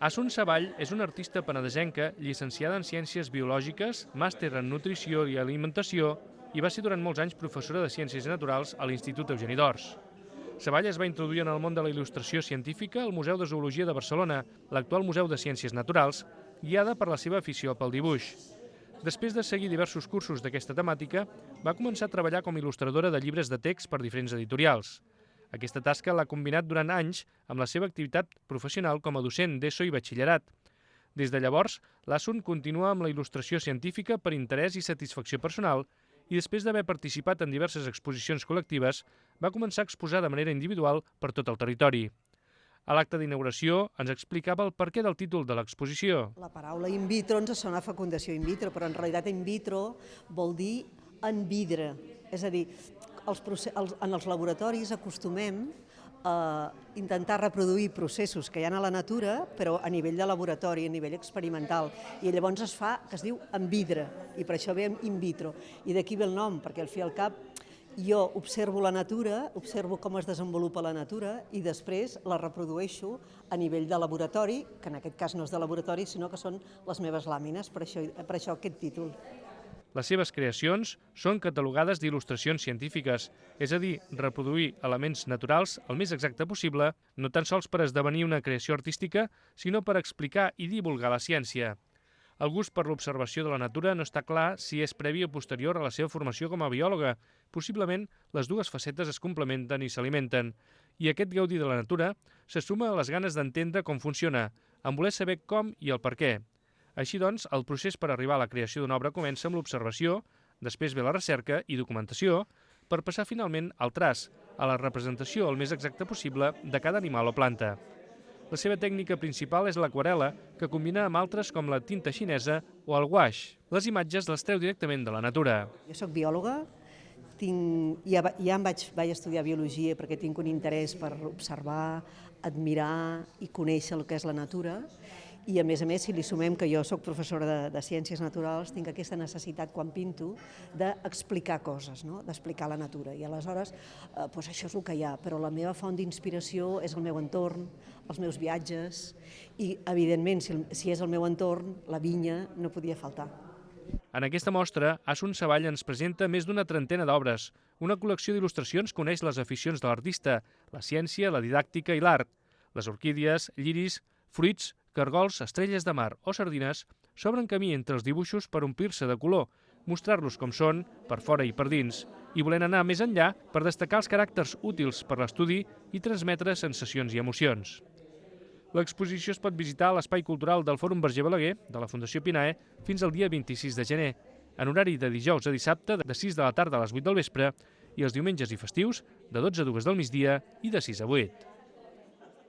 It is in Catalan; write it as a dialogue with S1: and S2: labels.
S1: Assun Savall és una artista penedesenca llicenciada en Ciències Biològiques, màster en Nutrició i Alimentació i va ser durant molts anys professora de Ciències Naturals a l'Institut Eugeni d'Ors. Savall es va introduir en el món de la il·lustració científica al Museu de Zoologia de Barcelona, l'actual Museu de Ciències Naturals, guiada per la seva afició pel dibuix. Després de seguir diversos cursos d'aquesta temàtica, va començar a treballar com a il·lustradora de llibres de text per diferents editorials. Aquesta tasca l'ha combinat durant anys amb la seva activitat professional com a docent d'ESO i batxillerat. Des de llavors, l'Assun continua amb la il·lustració científica per interès i satisfacció personal i després d'haver participat en diverses exposicions col·lectives, va començar a exposar de manera individual per tot el territori. A l'acte d'inauguració ens explicava el perquè del títol de l'exposició.
S2: La paraula in vitro ens sona a fecundació in vitro, però en realitat in vitro vol dir en vidre. És a dir, en els laboratoris acostumem a intentar reproduir processos que hi ha a la natura, però a nivell de laboratori, a nivell experimental. I llavors es fa, que es diu en vidre, i per això ve in vitro. I d'aquí ve el nom, perquè al fi i al cap jo observo la natura, observo com es desenvolupa la natura i després la reprodueixo a nivell de laboratori, que en aquest cas no és de laboratori, sinó que són les meves làmines, per això aquest títol.
S1: Les seves creacions són catalogades d'il·lustracions científiques, és a dir, reproduir elements naturals el més exacte possible, no tan sols per esdevenir una creació artística, sinó per explicar i divulgar la ciència. El gust per l'observació de la natura no està clar si és previ o posterior a la seva formació com a biòloga. Possiblement, les dues facetes es complementen i s'alimenten. I aquest gaudir de la natura se suma a les ganes d'entendre com funciona, en voler saber com i el per què. Així doncs, el procés per arribar a la creació d'una obra comença amb l'observació, després ve la recerca i documentació, per passar finalment al traç, a la representació el més exacta possible de cada animal o planta. La seva tècnica principal és l'aquarel·la, que combina amb altres com la tinta xinesa o el guaix. Les imatges les treu directament de la natura.
S2: Jo soc biòloga, ja vaig estudiar biologia perquè tinc un interès per observar, admirar i conèixer el que és la natura. I a més, si li sumem que jo soc professora de Ciències Naturals, tinc aquesta necessitat quan pinto d'explicar coses, d'explicar la natura. I aleshores, això és el que hi ha, però la meva font d'inspiració és el meu entorn, els meus viatges i, evidentment, si és el meu entorn, la vinya no podia faltar.
S1: En aquesta mostra, Assun Savall ens presenta més d'una trentena d'obres. Una col·lecció d'il·lustracions que uneix les aficions de l'artista, la ciència, la didàctica i l'art. Les orquídies, lliris, fruits, cargols, estrelles de mar o sardines s'obren camí entre els dibuixos per omplir-se de color, mostrar-los com són, per fora i per dins, i volent anar més enllà per destacar els caràcters útils per l'estudi i transmetre sensacions i emocions. L'exposició es pot visitar a l'Espai Cultural del Fòrum Verger Balaguer de la Fundació Pinae fins al dia 26 de gener, en horari de dijous a dissabte de 6 de la tarda a les 8 del vespre i els diumenges i festius de 12 a 2 del migdia i de 6 a 8.